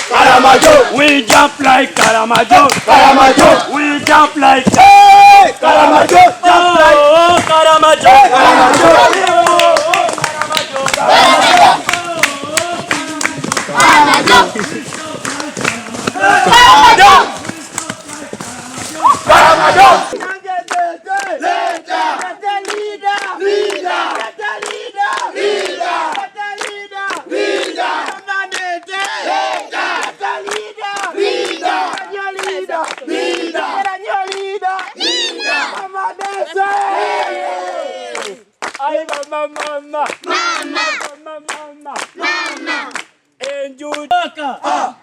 Caramaggio, we jump like Caramaggio, we jump like Caramaggio, jump like Caramaggio,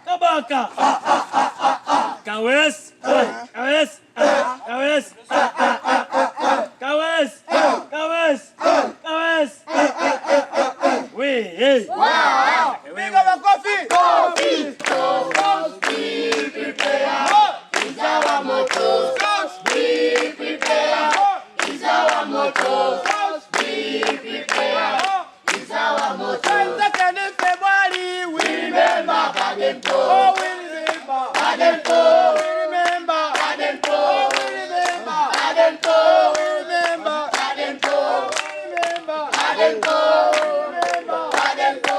Kabaka, Kawes, we, wow, we got a coffee, prepare, is our motto, be prepare, is our motto, be prepare, is our motto. February, we remember Badempo. Oh, we remember Badempo. We remember Badempo. We remember Badempo. We remember Badempo. We remember Badempo. We remember Badempo.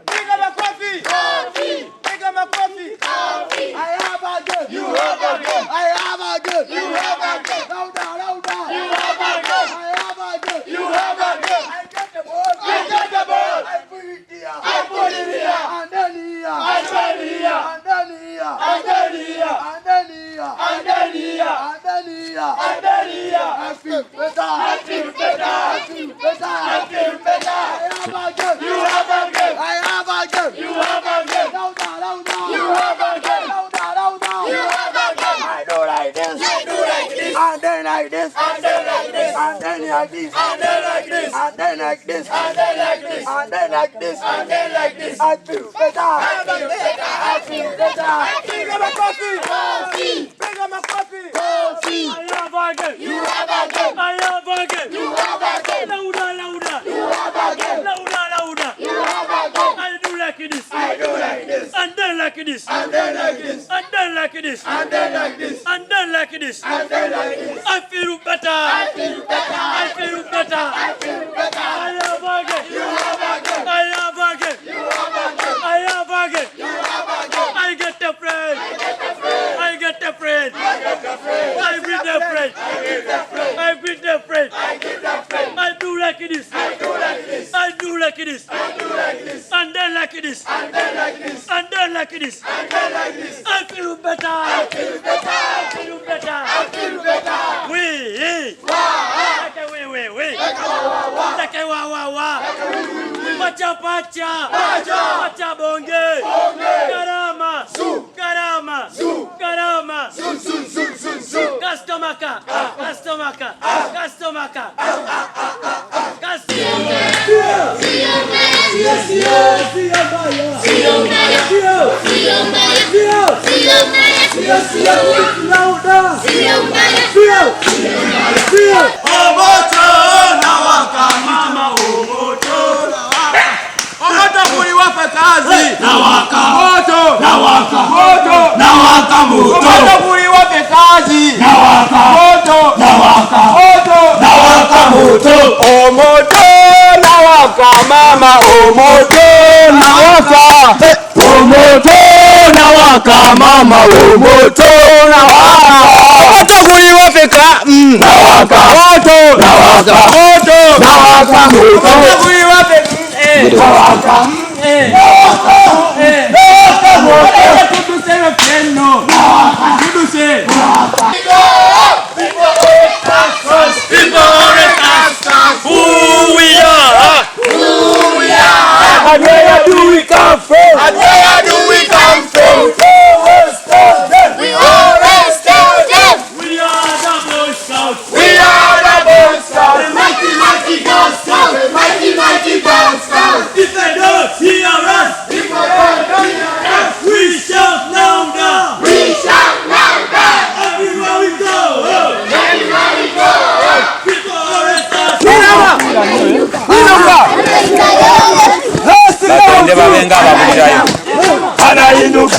Pick up a coffee. Coffee. Pick up a coffee. Coffee. I have a good. You have a good. I have a good. You have a good. Louder, louder. You have a good. I have a good. You have a good. I got the ball. I got the ball. I put it here. I put it here. And then here. And then here. And then here. And then here. And then here. And then here. And then here. And then here. I feel better. I feel better. I feel better. I feel better. I have a good. You have a good. I have a good. You have a good. Louder, louder. You have a good. Louder, louder. You have a good. I do like this. I do like this. And then like this. And then like this. And then like this. And then like this. And then like this. And then like this. And then like this. And then like this. I feel better. I feel better. I feel better. Pick up a coffee. Coffee. Pick up a coffee. Coffee. I have a good. You have a good. I have a good. You have a good. Louder, louder. You have a good. Louder, louder. You have a good. I do like this. I do like this. And then like this. And then like this. And then like this. And then like this. And then like this. And then like this. I feel better. I feel better. I feel better. I feel better. I have a good. You have a good. I have a good. You have a good. I have a good. You have a good. I get a friend. I get a friend. I get a friend. I get a friend. I bring a friend. I get a friend. I bring a friend. I get a friend. I do like this. I do like this. I do like this. I do like this. And then like this. And then like this. And then like this. And then like this. I feel better. I feel better. I feel better. I feel better. We. Wow. We. Like a wa. Pacha. Pacha bonge. Karama. Karama. Karama. Kastomaka. Mama omoto nawaka mama omoto nawaka omoto kuri wafika nawaka moto nawaka moto kuri wafika nawaka and where do we come from? And where do we come from? We always tell them. We are the Boy Scouts. We are the Boy Scouts. The mighty God. senga babulirayo. Anainuka.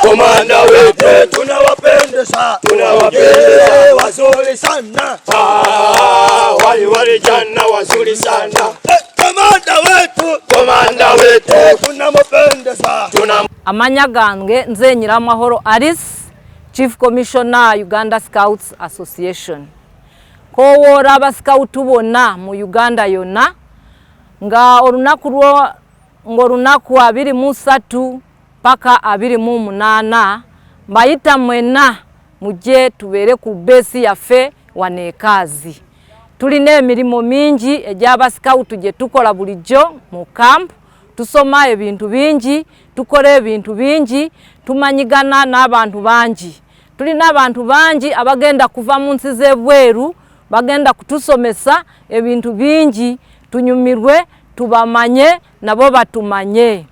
Komanda wetu tunawapendeza, wazuri sana. Wale jana wazuri sana. Komanda wetu tunamupendeza. Amanya gange nze Nyiramahoro Alice, Chief Commissioner Uganda Scouts Association. Kowora aba scout bonna mu Uganda yonna nga olunaku 23 paka 28 mbayita mwena mujje tubere ku base yaffe wanekazi. Tulina emirimu mingi ejaba scout je tukola bulijjo mu camp. Tusoma ebintu bingi, tukole ebintu bingi, tumanyigana n'abantu bangi. Tulina abantu bangi abagenda kuva mu nsi z'ebweru bagenda kutusomesa ebintu bingi, tunyumirwe, tubamanye nabo batumanye.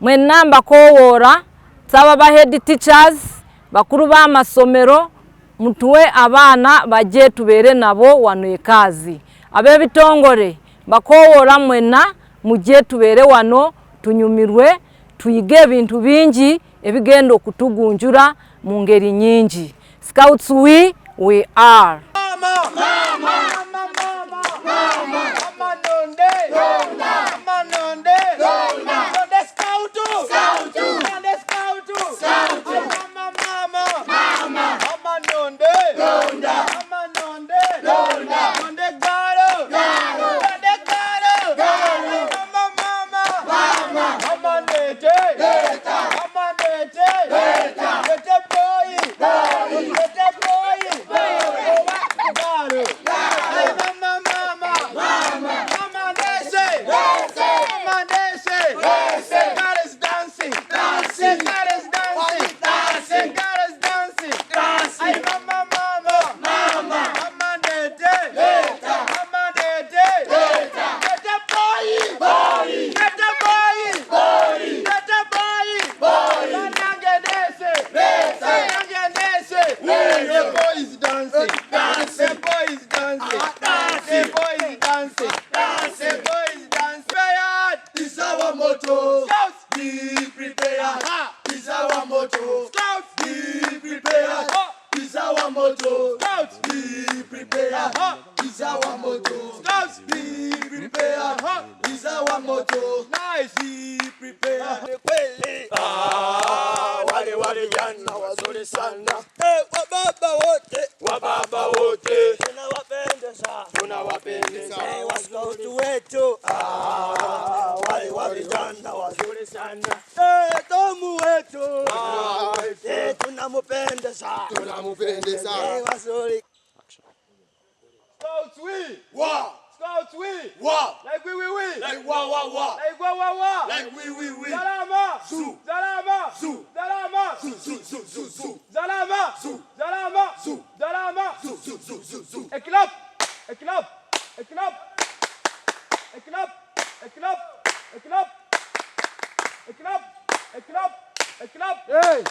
Mwena mbakowora saba ba head teachers bakuru ba masomero mutuwe abana baje tubere nabo wano ekazi. Abebitongore bakowora mwena mujje tubere wano tunyumirwe, tuyige ebintu bingi ebigenda okutugunjura mu ngeri nyingi. Scouts we are. Wale jana wazuri sana. Wababa wote tunawapendeza. Wazuri wetu wale jana wazuri sana. Tomu wetu tunamupendeza. Wazuri. Scouts we wa. Scouts we wa. Like we. Like wa. Like wa. Like we. Zalama. Zu. Zalama. Zu. Zalama. Zu. Eklap. Hey.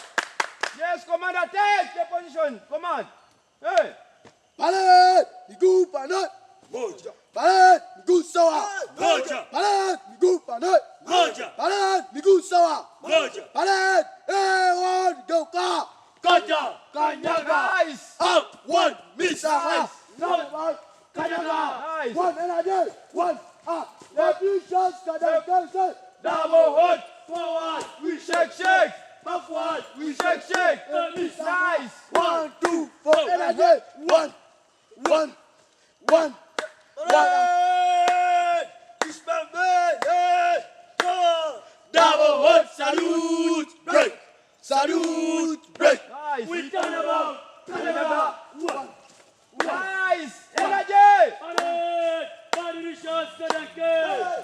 Yes, commander, take the position. Command. Hey. Palette, miguu panat. Moja. Palette, miguu sawa. Moja. Palette, miguu panat. Moja. Palette, miguu sawa. Moja. Palette, one, go ka. Kaja. Kanyaga. Nice. Up, one, misa. Nice. Kanyaga. Nice. One, and I did. One, up. The two shots, double hot. forward, we shake, shake. backward, We shake, shake. Nice. 1, 2, 4, energy. 1, 1, 1. Double hold, salute, break, salute, break. Nice. We turn about, one. Nice. Energy.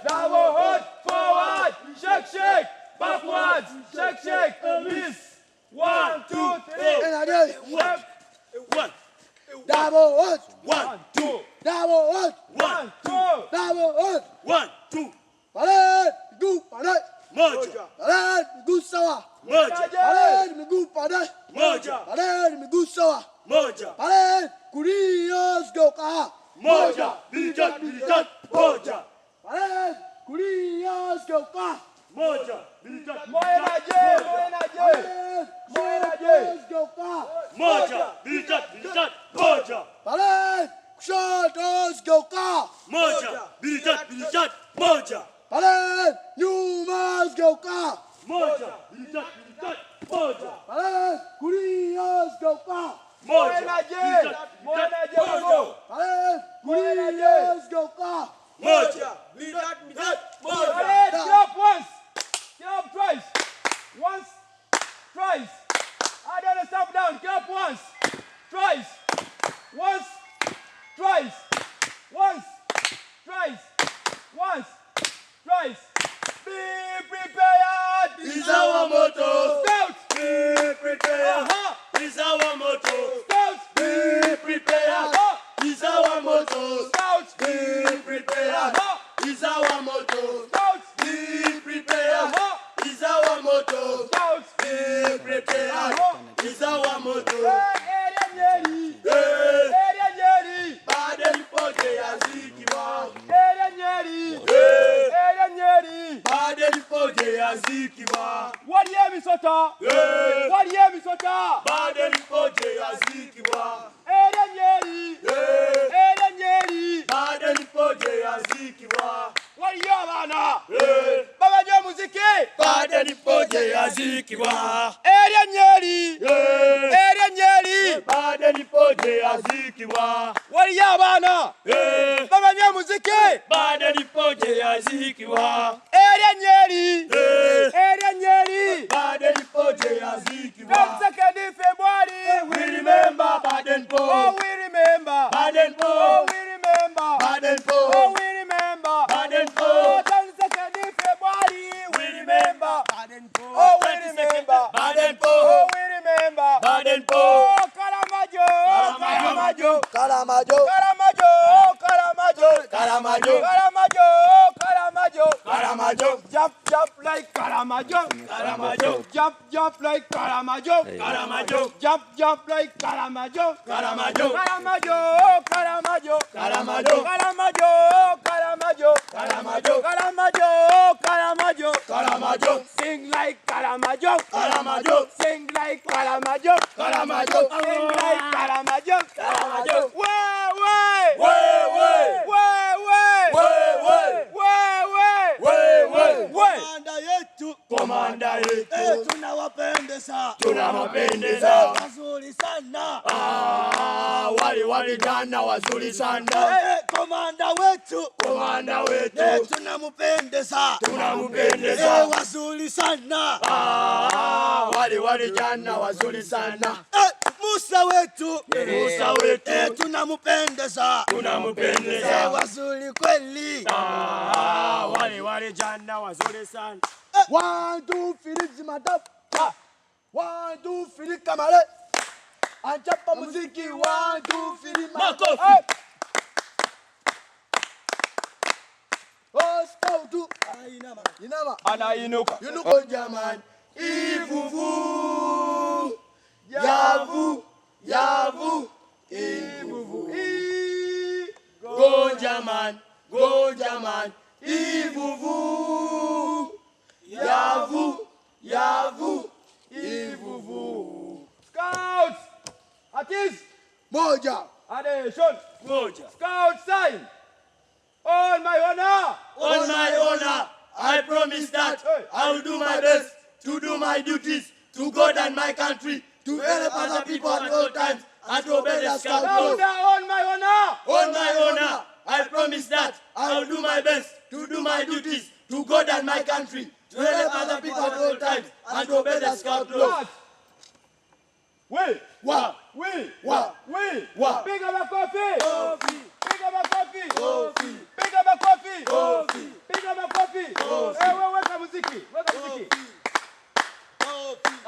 Double hold. Forward. Shake, shake. Backwards. Shake, shake. Miss. 1, 2, 3. Energy. Left. 1, Double hold. 1, 2, Double hold. 1, 2. double hold. 1, 2. Pale. Miguu pale. Moja, Pale. Miguu sawa. moja, Pale. Miguu pale. moja, Pale. Miguu sawa. moja, Pale. Kulia zgeuka. moja, bilitat, bilitat, moja, Pale. Kulia zgeuka. moja, bilitat, Moenaje. Zgeuka. moja, bilitat, bilitat, moja, Pale. Kushoto zgeuka. moja, bilitat, bilitat, moja, Pale. Nyuma zgeuka. moja, bilitat, bilitat, moja, Pale. Kulia zgeuka. moja, bilitat, bilitat, moja, Pale. Kulia zgeuka. moja, bilitat, bilitat, moja. Pale. Get up once. Get up twice. Once. Twice. I don't stop down. Get up once. Twice. Once. Twice. Once. Twice. Once. Twice. Be prepared. Is our motto. Scout. Be prepared. Is our motto. Scout. Be prepared. Is our motto. Scout. Be prepared. Is our motto. Scout. Be prepared. Is our motto. Scout. Be prepared. Is our motto. Area Nyeri. Hey, Area Nyeri. Baden pote ya zikiwa. Area Nyeri. Hey, Area Nyeri. Baden pote ya zikiwa. Waliye Misota. Hey, Waliye Misota. Baden pote ya zikiwa. Area Nyeri. Hey, Area Nyeri. Baden pote ya zikiwa. Waliye abana. Hey, Baba jo muziki. Baden pote ya zikiwa. Area Nyeri. Hey, Area Nyeri. Baden pote ya zikiwa. Waliye abana. Hey, Baba jo muziki. Baden pote ya zikiwa. Area Nyeri. Hey, Area Nyeri. Baden pote ya zikiwa. 22 February. We remember Baden Oh, Po. we remember. Baden Oh, Po. we remember. Baden Oh, Po. we remember. Baden Oh, Po. 22 February. We remember. Baden-Po. Oh, we remember. Baden-Po. Oh, we remember. Baden-Po. Oh, Karamajo. Karamajo. Karamajo. Karamajo. Karamajo. Karamajo. Karamajo. Karamajo. Karamajo. Karamajo. Jump, jump like Karamajo. Karamajo. Jump, jump like Karamajo. Karamajo. Jump, jump like Karamajo. Karamajo. Karamajo. Karamajo. Karamajo. Karamajo. Karamajo. Karamajo. Karamajo. Karamajo. Karamajo. Sing like Karamajo. Karamajo. Sing like Karamajo. Karamajo. Sing like Karamajo. Karamajo. Way, way. Way, way. Way, way. Way, way. Way, way. Way, way. Way. Komanda yetu. Komanda yetu. Tunawapendeza. Tunawapendeza. Wazuri sana. Wale jana wazuri sana. Komanda wetu. Komanda wetu. Tunampendeza. Tunampendeza. Wazuri sana. Wale jana wazuri sana. Musa wetu. Musa wetu. Tunampendeza. Tunampendeza. Wazuri kweli. Wale jana wazuri sana. 1 2 Felix Madap. 1 2 Felix Kamale. Anchapa muziki 1 2 Felix Makofi. Oh, scout tu. Inama. Anainuka. Oh jamani, ivuvu, yavu, yavu, ivuvu, go jamani, ivuvu, yavu, yavu, ivuvu. Scouts. Artist. Moja, Attention. moja. Scout sign. On my honor. On my honor, I promise that I will do my best to do my duties to God and my country, to help other people at all times, and to obey the scout laws. On my honor! On my honor, I promise that I will do my best to do my duties to God and my country, to help other people at all times, and to obey the scout laws. We! Big up a coffee! Big up a coffee! Big up a coffee! Big up a coffee! Weka muziki!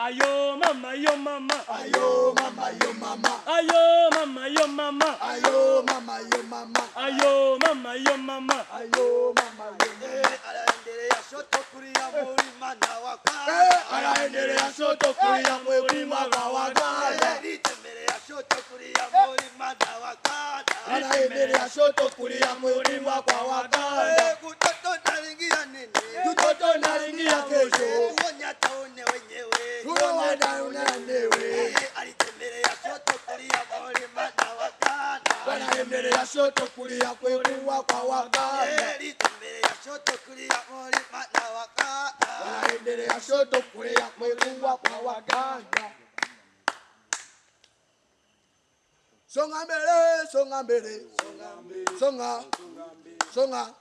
Ayo mama, yo mama. Ayo mama, yo mama. Ayo mama, yo mama. Ayo mama, yo mama. Ayo mama, yo mama. Ayo mama, yo mama. Anaendelea shoto kulia mulima na wakala. Anaendelea shoto kulia mulima na wakala. Anaendelea shoto kulia mulima na wakala. Anaendelea shoto kulia mulima kwa wakala. Kutoto nalingia nini? Kutoto nalingia kesho. Uonya taone wenyewe. Uonya taone wenyewe. Alitembelea shoto kulia mulima na wakala. Anaendelea shoto kulia kwekuwa kwa wakala. Alitembelea shoto kulia mulima na wakala. Anaendelea shoto kulia kwekuwa kwa wakala. Songa mbele, songa mbele. Songa. Songa.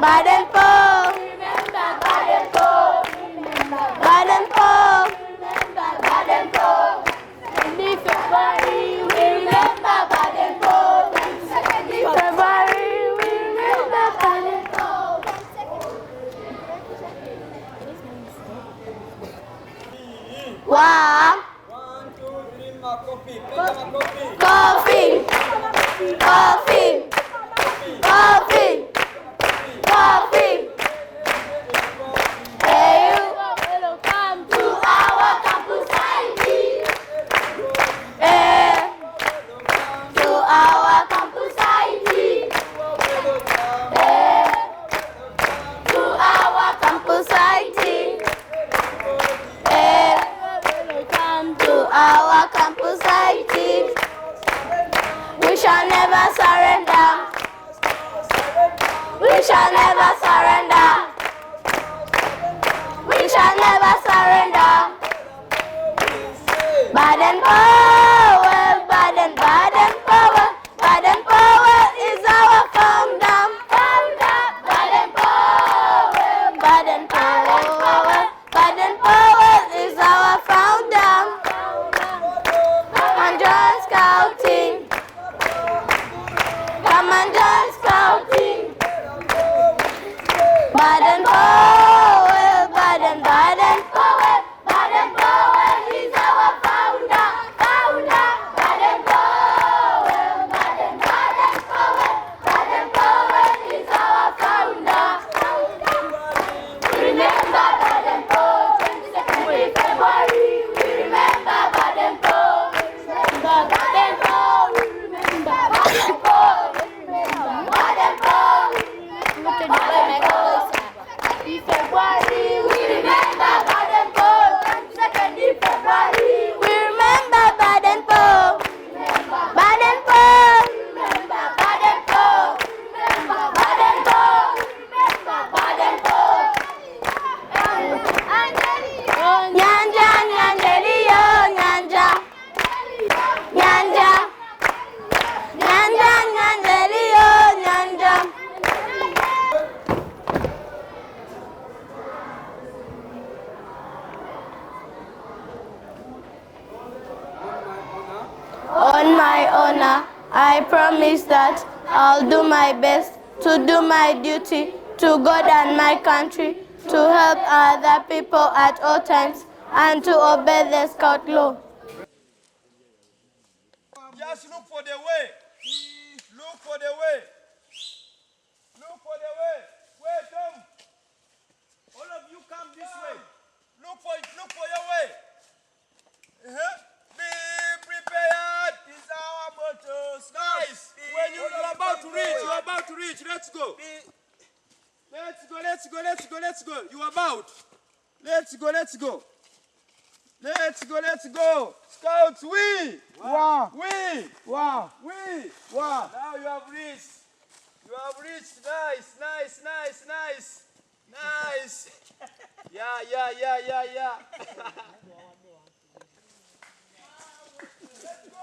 Baden-Powell. Remember Baden-Powell. Baden-Powell. Remember Baden-Powell. 20 February, we remember Baden-Powell. 2nd February, we remember Baden-Powell. Wow. 1, 2, 3, my coffee. Take my coffee. Coffee. Coffee. Coffee. Coffee. Hey, you. Welcome to our campus ID. Hey, to our campus ID. Hey, to our campus ID. Hey, welcome to our campus ID. We shall never surrender. We shall never surrender. We shall never surrender. Baden-Powell, Baden-Powell. Baden-Powell is our founder. Baden-Powell, Baden-Powell. Baden-Powell is our founder. Come and join scouting. Come and join scouting. Baden-Powell, Baden-Powell. Baden-Powell is our founder. Baden-Powell, Baden-Powell. Baden-Powell is our founder. Remember Baden-Powell, 22nd February. We remember Baden-Powell. Remember Baden-Powell. Remember Baden-Powell. Remember Baden-Powell. February, we remember Baden-Powell. 22nd February, we remember Baden-Powell. Baden-Powell, remember Baden-Powell. Remember Baden-Powell. Remember Baden-Powell. Nyanja, nyanjeliyo, nyanja. Nyanja. Nyanja, nyanjeliyo, nyanja. On my honor, I promise that I'll do my best to do my duty to God and my country, to help other people at all times, and to obey the Scout law. Just look for the way. Look for the way. Look for the way. Wait, Tom. All of you come this way. Look for your way. Be prepared is our motto. Nice. When you're about to reach, let's go. Let's go. You are about. Let's go. Scouts, we. Wow. We. Wow. We. Wow. Now you have reached. Nice. Yeah. Let's go.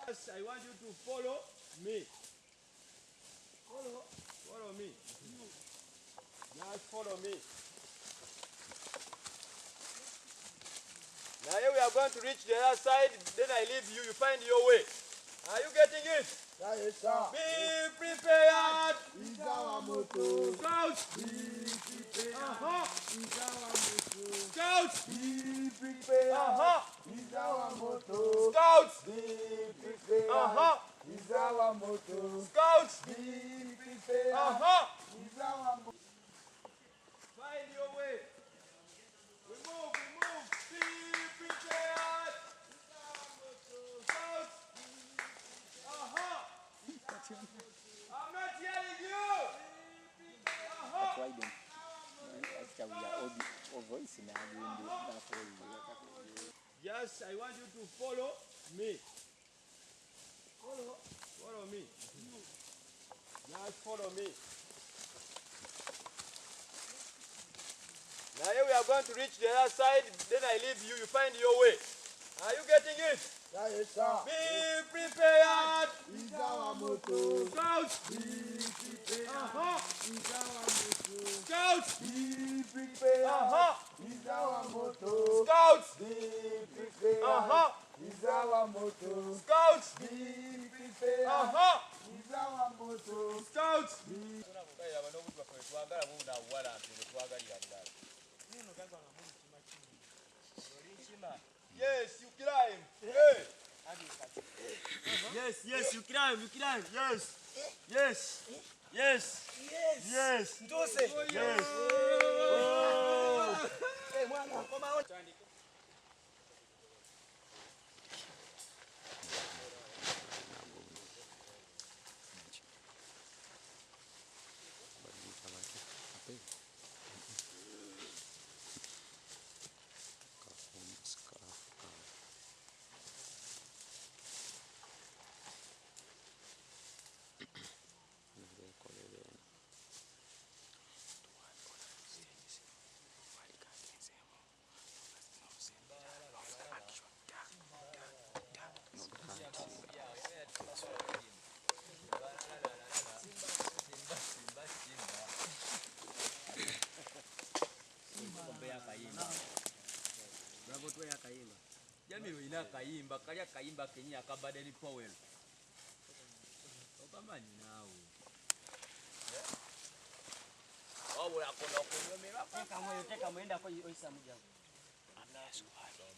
Yes, I want you to follow me. Follow me. Just follow me. Now here we are going to reach the other side, then I leave you, you find your way. Are you getting it? Yes, sir. Be prepared. Is our motto. Scouts. Be prepared. Is our motto. Scouts. Be prepared. Is our motto. Scouts. Be prepared. Is our motto. Scouts. Be prepared. Is our motto. Find your way. We move. Be prepared. Scouts. I'm not yelling you. Yes, I want you to follow me. Follow me. Just follow me. are going to reach the other side, then I leave you, you find your way. Are you getting it? Yes, sir. Be prepared. Izawa moto. Scouts. Be prepared. Uh-huh. Izawa moto. Scouts. Be prepared. Uh-huh. Izawa moto. Scouts. Be prepared. Uh-huh. Izawa moto. Scouts. Be prepared. Uh-huh. Izawa moto. Scouts. Yes, you climb. Hey. Yes, yes, you climb, yes. Yes. Yes. Yes. Ndose. Yes. Hey, mwana, koma on. Jamii ina kayimba kalya kayimba kenya akabadeni Powell obamanyi naawe obula kono kunyomera Teka mwenda kwa oisa mujabu.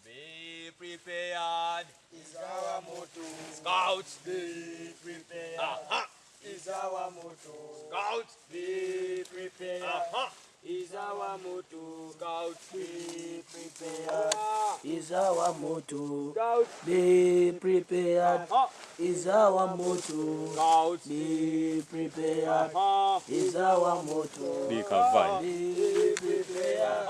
Be prepared. Izawa moto. Scouts. Be prepared. Aha. Izawa moto. Scouts. Be prepared. Aha. Izawa moto. Scouts. Be prepared. Ah. Izawa moto. Scouts. Be prepared. Aha. Izawa moto. Scouts. Be prepared. Aha. Izawa moto. Be covered. Be prepared.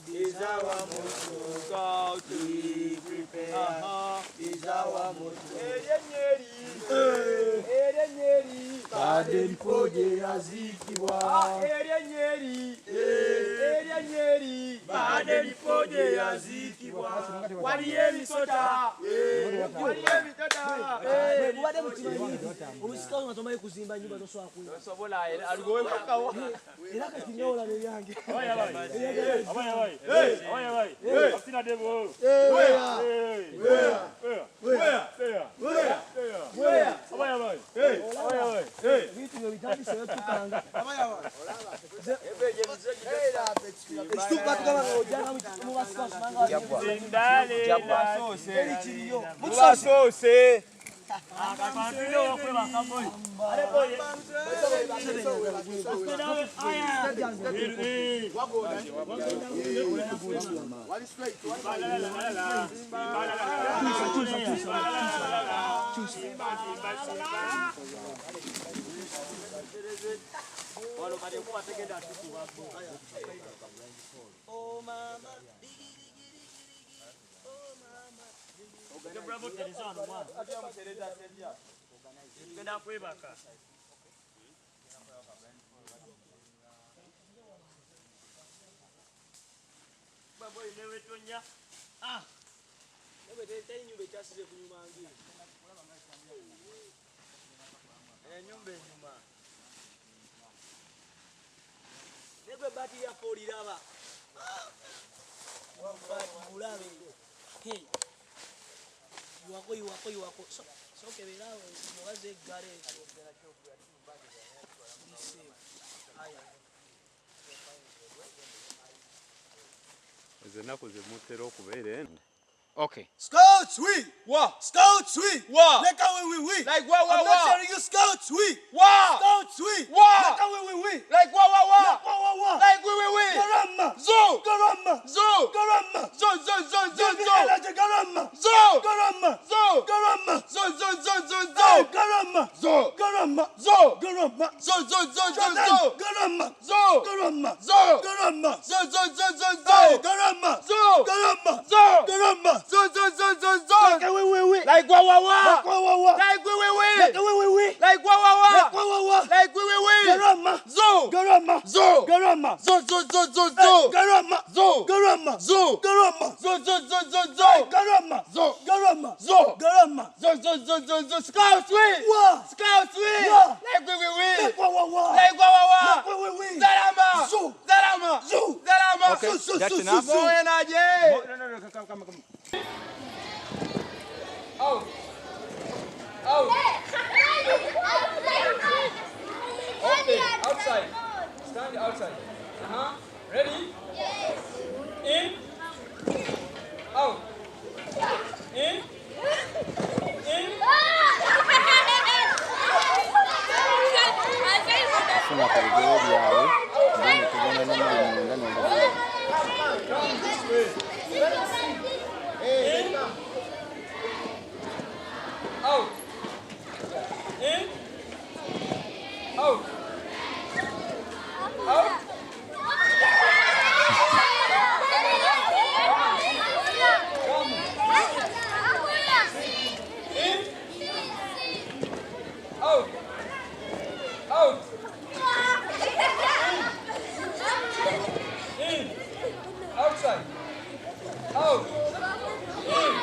Izawa moto. Scouts. Be prepared. Aha. Izawa moto. Erenyeri. Erenyeri. Bade lipoje yazikibwa. Erenyeri. Erenyeri. Bade lipoje yazikibwa. Waliye misota. Waliye misota. Mubade mukimanyi obusika unatomaye kuzimba nyumba toswa kuyo. Sobola aligowe makawa. Era kati nyola byange. Afina debo. Vitu vyo vitandise tukanga. Stuka tukanga ojanga mubasika manga. Zindale. Mubasose. Oh mama. Bravo telezano mwana. Ngenda kwebaka. Babo ilewe tonya. Ah. Nebe tete nyumba chasize kunyuma ngine. Nyumba nyuma. Nebe bati ya poliraba. Bati mulabe. Hey. Iwako. So keberawe mubaze gare. Zenaku zemutera okubeera. okay Scouts, we. Wa. Scouts, we. Wa. Like how we. Like wa. I'm not telling you, Scouts, we. Wa. Scouts, we. Wa. Like how we. Like wa. Wa. Like we. Garama. Zo. Garama. Zo. Garama. Zo. Garama. Zo. Garama. Zo. Garama. Zo. Garama. Zo. Garama. Zo. Garama. Zo. Garama. Zo. Garama. Zo. Garama. Zo. Garama. Zo. Garama. Zo. Garama. Zo. Like we. Like wa. Like wa. Like we. Like we. Like wa. Like wa. Like we. Garama. Zo. Garama. Zo. Garama. Garama. Zo zo zo zo zo. Garama. Zo. Garama. Zo. Garama. Zo zo zo zo zo. Garama. Zo. Garama. Zo. Garama. Zo zo zo zo zo. Scouts win. Wa. Scouts win. Wa. Like we win. Like wa wa wa. Like wa wa wa. Like wa wa. Zarama. Zo. Zarama. Zo. Zarama. Okay, Zo, zo, that's zo, enough. zo. More energy. No, come. Out. Out. Okay, outside. Stand outside. Ready? In. Out. In. In. Come this way. In. Out. In. Out. Out. Come. In. Out. Out. In. Outside. Out. In.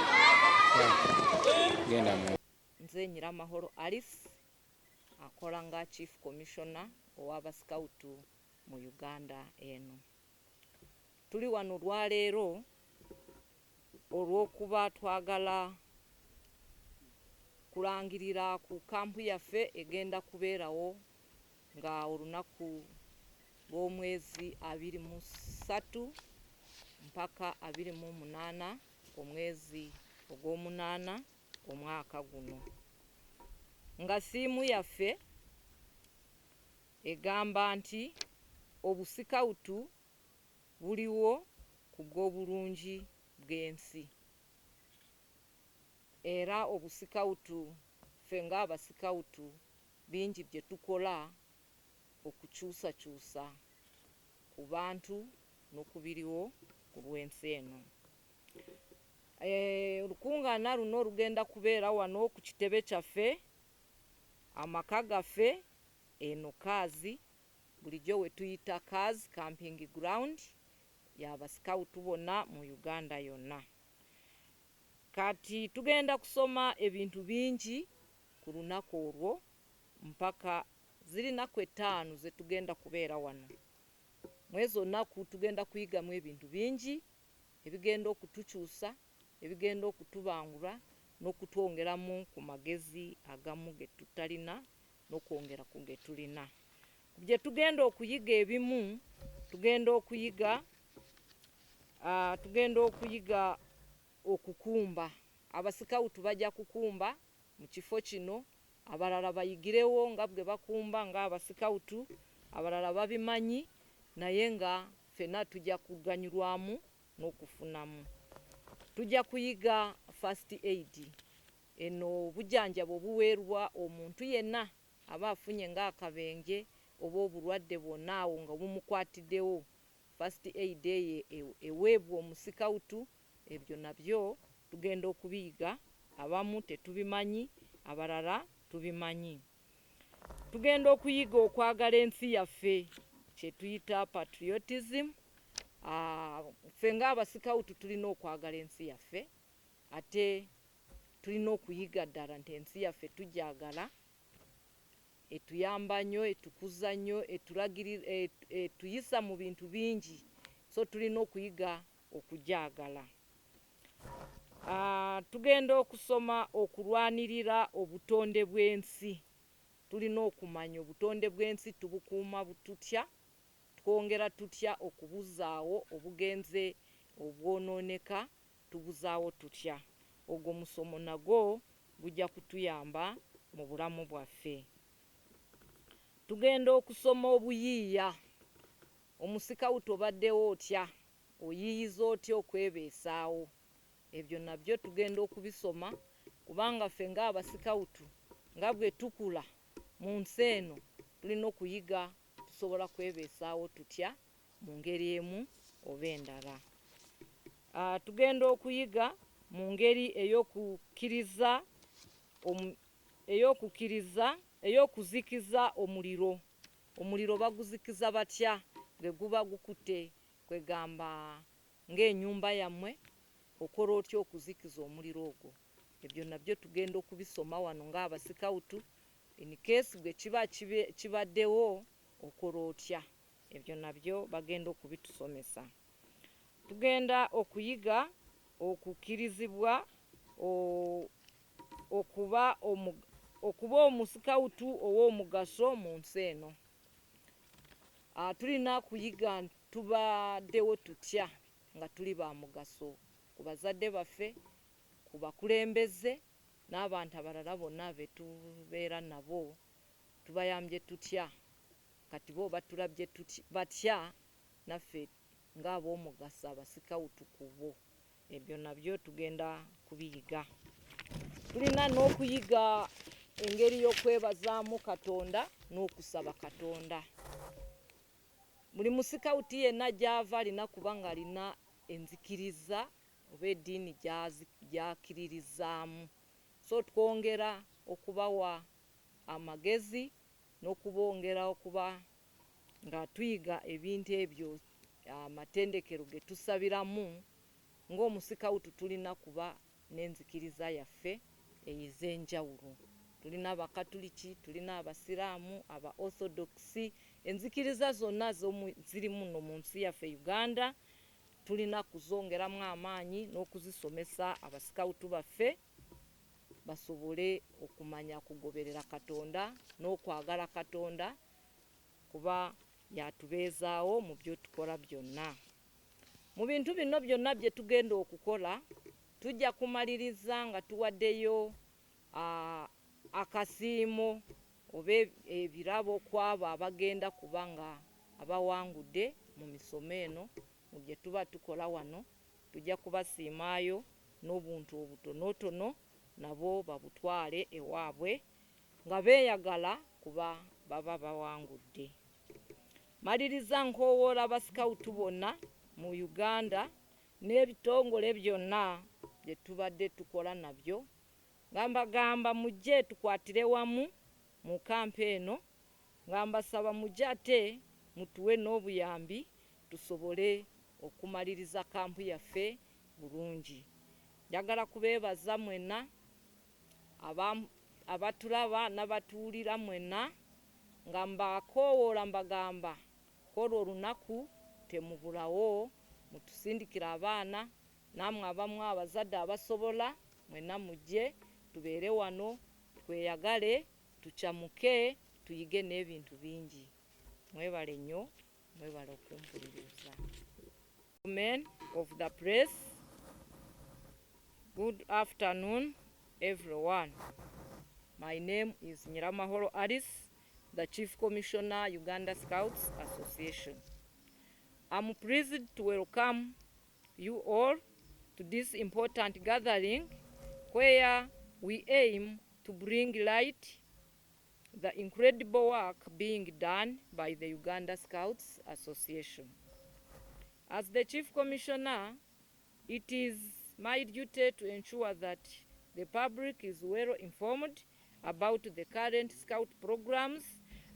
Nze Nyiramahoro Alice akola nga Chief Commissioner ow'aba Scout mu Uganda eno. Tuli wano lwaleero olw'okuba twagala kulangirira ku kampu yaffe egenda kubeerawo nga olunaku lw'omwezi 23 mpaka 28 omwezi ogw'omunaana omwaka guno. Nga siimu yaffe egamba nti obusikawutu buliwo ku bw'obulungi bw'ensi. Era obusikawutu ffe ng'abasikawutu bingi bye tukola okukyusakyusa ku bantu n'okubiriwo ku lw'ensi eno. Olukungaana luno lugenda kubeera wano ku kitebe kyaffe amaka gaffe eno Kaazi, bulijjo we tuyita Kaazi camping ground y'abasikawutu bonna mu Uganda yonna. Kati tugenda kusoma ebintu bingi ku lunaku olwo mpaka zirinaku 5 ze tugenda kubeera wano. Mwezo nnaku tugenda kuyigamu ebintu bingi ebigenda okutukyusa, ebigenda okutubangula n'okutwongeramu ku magezi agamu ge tutalina n'okwongera ku ge tulina. Bye tugenda okuyiga ebimu, tugenda okuyiga okukumba. Abasikawutu bajja kukumba mu kifo kino, abalala bayigirewo nga bwe bakumba ng'abasikawutu, abalala babimanyi naye nga ffenna tujja kuganyulwamu n'okufunamu. Tujja kuyiga first aid, eno obujjanjabo buweerwa omuntu yenna aba afunye ng'akabenje oba obulwadde bwonna awo nga bumukwatiddewo. First aid eweebwa omusikawutu. Ebyo nabyo tugenda okubiyiga, abamu tetubimanyi, abalala tubimanyi. Tugenda okuyiga okwagala ensi yaffe, kye tuyita patriotism. Ffe ng'abasikawutu tulina okwagala ensi yaffe, ate tulina okuyiga ddala nti ensi yaffe tujagala, etuyamba nnyo, etukuza nnyo, etuyisa mu bintu bingi, so tulina okuyiga okujagala. Tugenda okusoma okulwanirira obutonde bw'ensi. Tulina okumanya obutonde bw'ensi tubukuuma bututya, twongera tutya okubuzaawo obugenze obwonooneka, tubuzaawo tutya. Ogwo musomo nagwo gujja kutuyamba mu bulamu bwaffe. Tugenda okusoma obuyiiya. Omusikawutu obaddewo otya, oyiyiza otya okwebeesaawo. Ebyo nabyo tugenda okubisoma kubanga ffe ng'abasikawutu nga bwe tukula mu nsi eno tulina okuyiga tusobola kwebeesaawo tutya mu ngeri emu oba endala. Tugenda okuyiga mu ngeri ey'okuzikiza omuliro. Omuliro baguzikiza batya? bwe guba gukute kwegamba ng'ennyumba yammwe okola otya okuzikiza omuliro ogwo. Ebyo nabyo tugenda okubisoma wano ng'abasikawutu. In case bwe kiba kibaddewo okola otya. Ebyo nabyo bagenda okubitusomesa. Tugenda okuyiga okukkirizibwa okuba omusikawutu ow'omugaso mu nsi eno. Tulina kuyiga tubaddewo tutya nga tuli ba mugaso ku bazadde baffe, ku bakulembeze n'abantu abalala bonna be tubeera nabo. Tubayambye tutya kati bo batulabye batya naffe ng'ab'omugaso abasikawutu ku bo. Ebyo nabyo tugenda kubiyiga. Tulina n'okuyiga engeri y'okwebazaamu Katonda n'okusaba Katonda. Buli musikawuti yenna gy'ava alina kuba ng'alina enzikiriza oba eddiini gy'akkiririzaamu. So twongera okubawa amagezi n'okubongera okuba nga tuyiga ebintu ebyo amatendekero ge tusabiramu. Ng'omusikawutu tulina kuba n'enzikiriza yaffe ez'enjawulo. Tulina Abakatuliki, tulina Abasiraamu, Aba Orthodox, enzikiriza zonna ziri muno mu nsi yaffe Uganda. Tulina kuzongeramu amaanyi n'okuzisomesa abasikawutu baffe basobole okumanya kugoberera Katonda n'okwagala Katonda kuba yatubeezaawo mu byo tukola byonna. Mu bintu bino byonna bye tugenda okukola tujja kumaliriza nga tuwaddeyo akasiimo oba ebirabo kwabo abagenda kuba nga abawangudde mu misomo eno mu bye tuba tukola wano. Tujja kubasiimaayo n'obuntu obutonotono nabo babutwale ewaabwe nga beeyagala kuba baba bawangudde. Maliriza nkoowoola abasikawutu bonna mu Uganda n'ebitongole byonna bye tubadde tukola nabyo nga mbagamba mujje tukwatire wamu mu kampu eno, nga mbasaba mujje ate mutuwe n'obuyambi tusobole okumaliriza kampu yaffe bulungi. Njagala kubeebaza mwenna abatulaba n'abatuwulira mwenna nga mbakoowoola mbagamba kola olunaku temubulawo mutusindikira abaana namwe abamu abazadde abasobola mwenna mujje tubeere wano tweyagale tukyamuke tuyige n'ebintu bingi. Mwebale nnyo, mwebale okumpuliriza. Men of the press, good afternoon everyone. My name is Nyiramahoro Alice, the Chief Commissioner, Uganda Scouts Association. I'm pleased to welcome you all to this important gathering where we aim to bring light the incredible work being done by the Uganda Scouts Association. As the Chief Commissioner, it is my duty to ensure that the public is well informed about the current Scout programs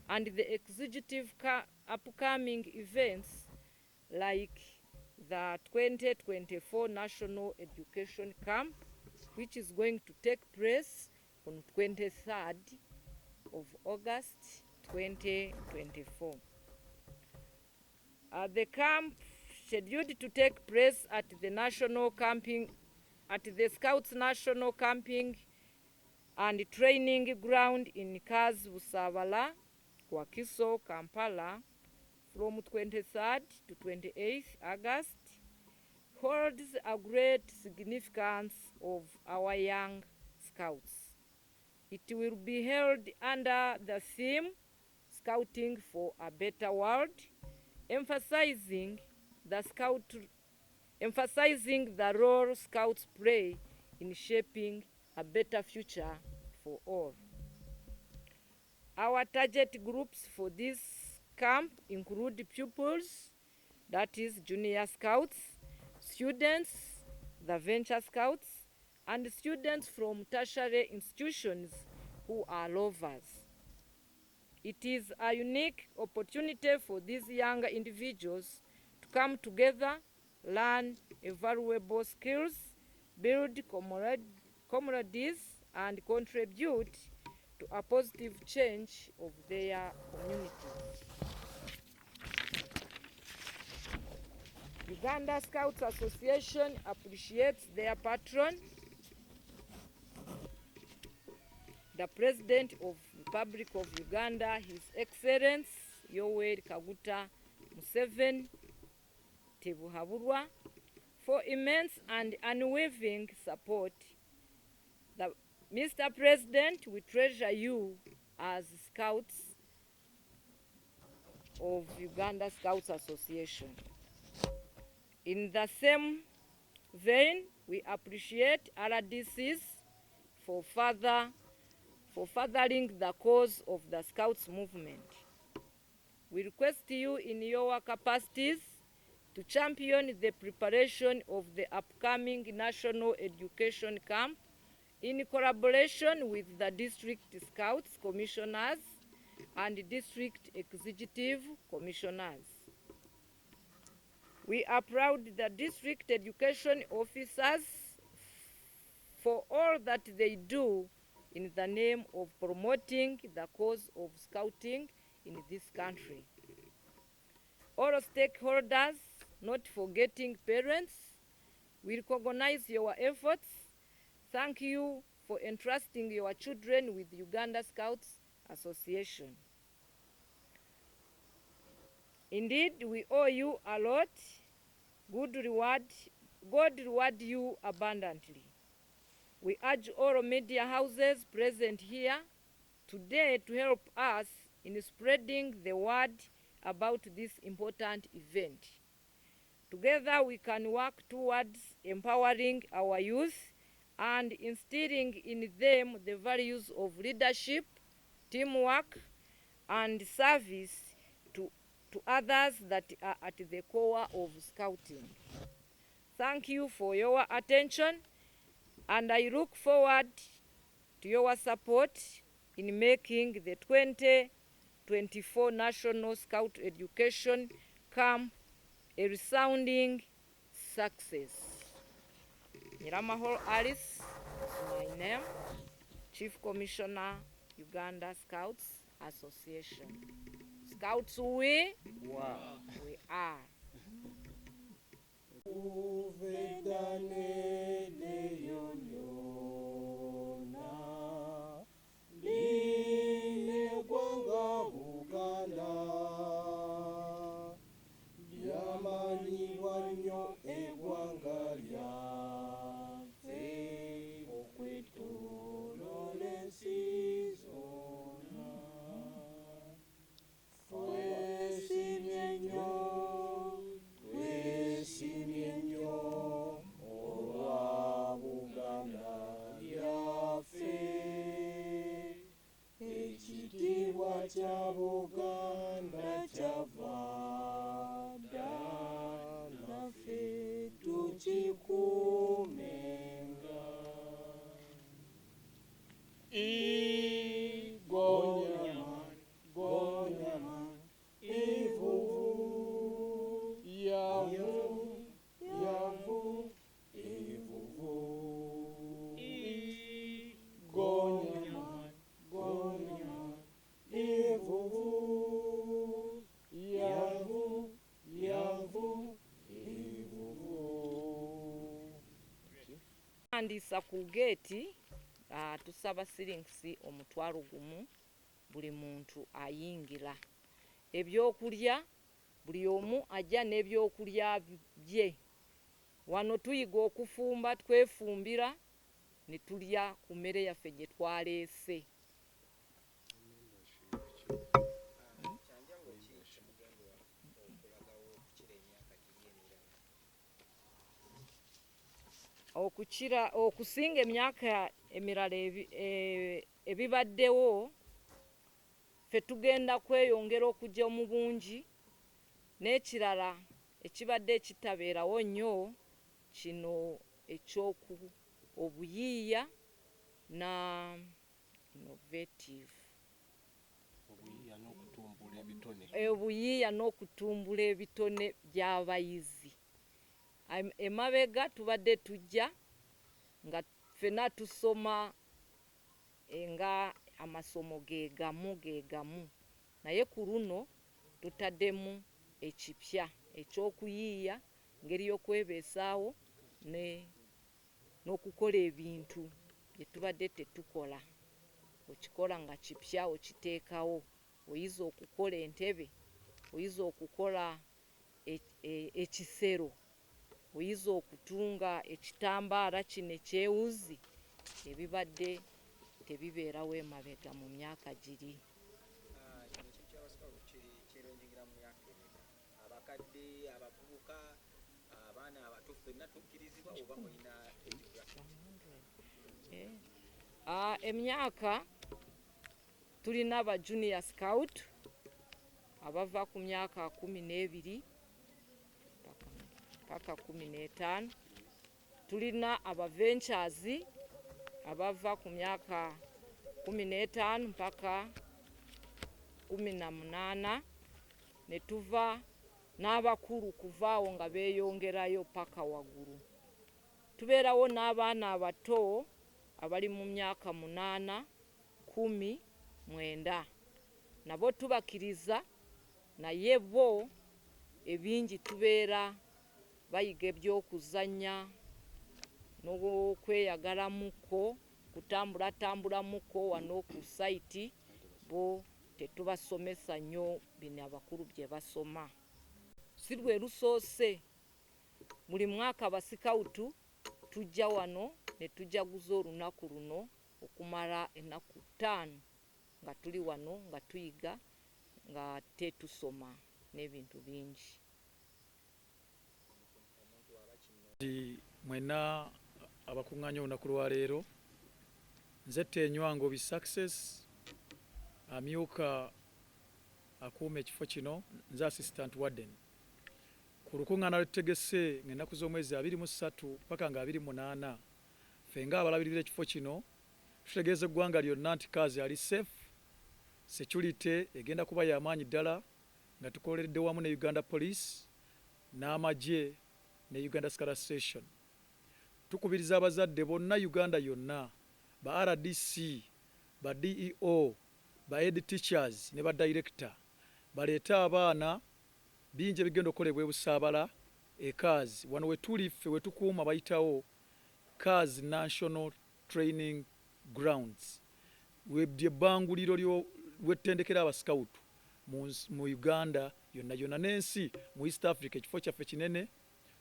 and the executive upcoming events like the 2024 National Education Camp, which is going to take place on 23rd of August 2024. The camp scheduled to take place at the Scouts National Camping and Training Ground in Kaz Busabala, Wakiso, Kampala, from 23rd to 28th August, holds a great significance of our young Scouts. It will be held under the theme Scouting for a Better World, emphasizing the role Scouts play in shaping a better future for all. Our target groups for this camp include pupils, that is junior scouts, students, the venture scouts, and students from tertiary institutions who are rovers. It is a unique opportunity for these younger individuals to come together, learn valuable skills, build camaraderie, and contribute to a positive change of their communities. Uganda Scouts Association appreciates their patron, the President of the Republic of Uganda, His Excellency Yoweri Kaguta Museveni Tibuhaburwa, for immense and unwavering support. Mr. President, we treasure you as Scouts of Uganda Scouts Association. In the same vein, we appreciate RDCs for furthering the cause of the Scouts movement. We request you in your capacities to champion the preparation of the upcoming National Education Camp in collaboration with the District Scouts Commissioners and District Executive Commissioners. We applaud the District Education Officers for all that they do in the name of promoting the cause of Scouting in this country. All stakeholders, not forgetting parents, we recognize your efforts. Thank you for entrusting your children with Uganda Scouts Association. Indeed, we owe you a lot. God reward you abundantly. We urge all media houses present here today to help us in spreading the word about this important event. Together we can work towards empowering our youth and instilling in them the values of leadership, teamwork, and service to others that are at the core of Scouting. Thank you for your attention, and I look forward to your support in making the 2024 National Scout Education Camp a resounding success. Nyiramahoro Alice is my name, Chief Commissioner, Uganda Scouts Association. Scouts we are. Andisa ku gate tusaba siringisi omutwalo gumu buli muntu ayingira. Ebyokulya buli omu ajja n'ebyokulya bye. Wano tuyiga okufumba, twefumbira ne tulya ku mmere yaffe gye twaleese. Okusinga emyaka emirala ebibaddewo, ffe tugenda kweyongera okujja mu bungi, n'ekirala ekibadde ekitabeerawo nnyo kino obuyiiya na innovative. obuyiiya n'okutumbula ebitone by'abayizi. Emabega tubadde tujja nga ffena tusoma nga amasomo geegamu naye ku luno tutaddemu ekipya ekyokuyiiya ngeri y'okwebeesaawo n'okukola ebintu bye tubadde tetukola. Okikola nga kipya okiteekawo. Oyiza okukola entebe, oyiza okukola ekisero, oyiza okutunga ekitambaala kino ekyewuzi ebibadde tebibeerawo emabega mu myaka giri. Abakadde, abavubuka, abaana abato ffenna tukkirizibwa oba mulina emyaka tulina aba junior scout abava ku myaka 12 paka 15. Tulina aba ventures abava ku myaka 15 mpaka 18. Ne tuva n'abakulu kuvaawo nga beeyongerayo paka waggulu. Tubeerawo n'abaana abato abali mu myaka 8, 10, 9. Nabo tubakiriza naye bo ebingi tubeera bayiga ebyokuzannya n'okweyagalamuko, kutambulatambulamukko wano ku site. Bo tetubasomesa nnyo bino abakulu bye basoma. Si lwe lusoose buli mwaka abasikawutu tujja wano ne tujaguza olunaku luno okumala ennaku 5 nga tuli wano nga tuyiga nga tetusoma n'ebintu bingi. Mwena abakuŋŋaanya olunaku lwa leero, nze Tenywango bi Success amyuka akuuma ekifo kino, nze assistant warden. Ku lukuŋŋaana lwe tutegese ng'ennaku z'omwezi 23 paka nga 28, ffe ng'abalabirira ekifo kino tutegeeza eggwanga lyonna nti Kaazi ali safe, security egenda kuba y'amaanyi ddala nga tukoleredde wamu ne Uganda Police n'amagye ne Uganda Scholar Association. Tukubiriza abazadde bonna Uganda yonna, ba RDC, ba DEO, ba head teachers ne ba director baleete abaana bingi ebigenda okukolebwa ebusaabala Kaazi. Wano we tuli ffe we tukuuma bayitawo Kaazi National Training Grounds. Webye bbanguliro lw'ettendekero abasikawutu mu Uganda yonna n'ensi mu East Africa, ekifo kyaffe kinene.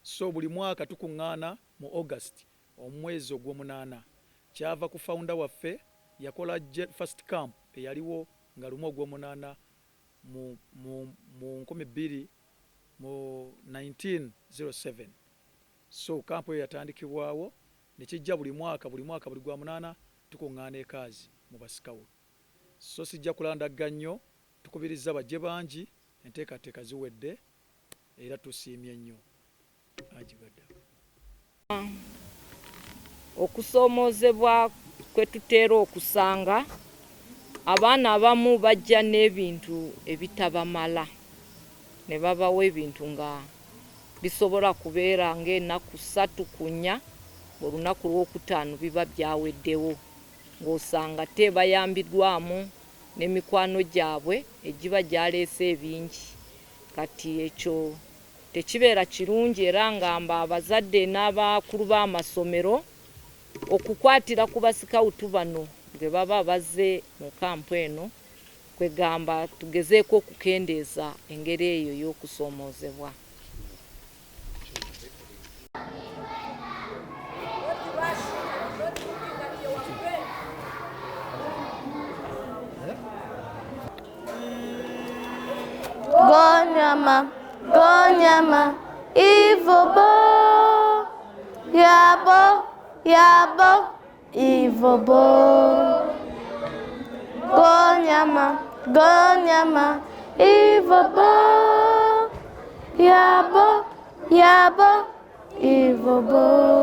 So buli mwaka tukuŋŋaana mu August omwezi ogw'omunaana. Kyava ku founder waffe yakola first camp eyaliwo nga lumu ogw'omunaana mu 1907. So camp eyo yatandikibwawo ne kijja buli mwaka buli gwa tukuŋŋaana Kaazi mu basikawutu. So sijja kulandagga nnyo, tukubiriza bajje bangi, enteekateeka ziwedde era tusiimye nnyo. Okusoomoozebwa kwe tuteera okusanga abaana abamu bajja n'ebintu ebitabamala ne babawa ebintu nga bisobola kubeera ng'ennaku 3 ku 4, olunaku lw'okutaano biba byaweddewo, ng'osanga tebayambiddwamu n'emikwano gyabwe egiba gyaleese ebingi. Kati ekyo tekibeera kirungi era ngamba abazadde n'abakulu b'amasomero okukwatira ku basikawutu bano bwe baba bazze mu kampu eno, kwegamba tugezeeko okukendeeza engeri eyo y'okusoomoozebwa. Gonyama, Ivobo, Yabo, Ivobo. Gonyama, Ivobo, Yabo, Ivobo.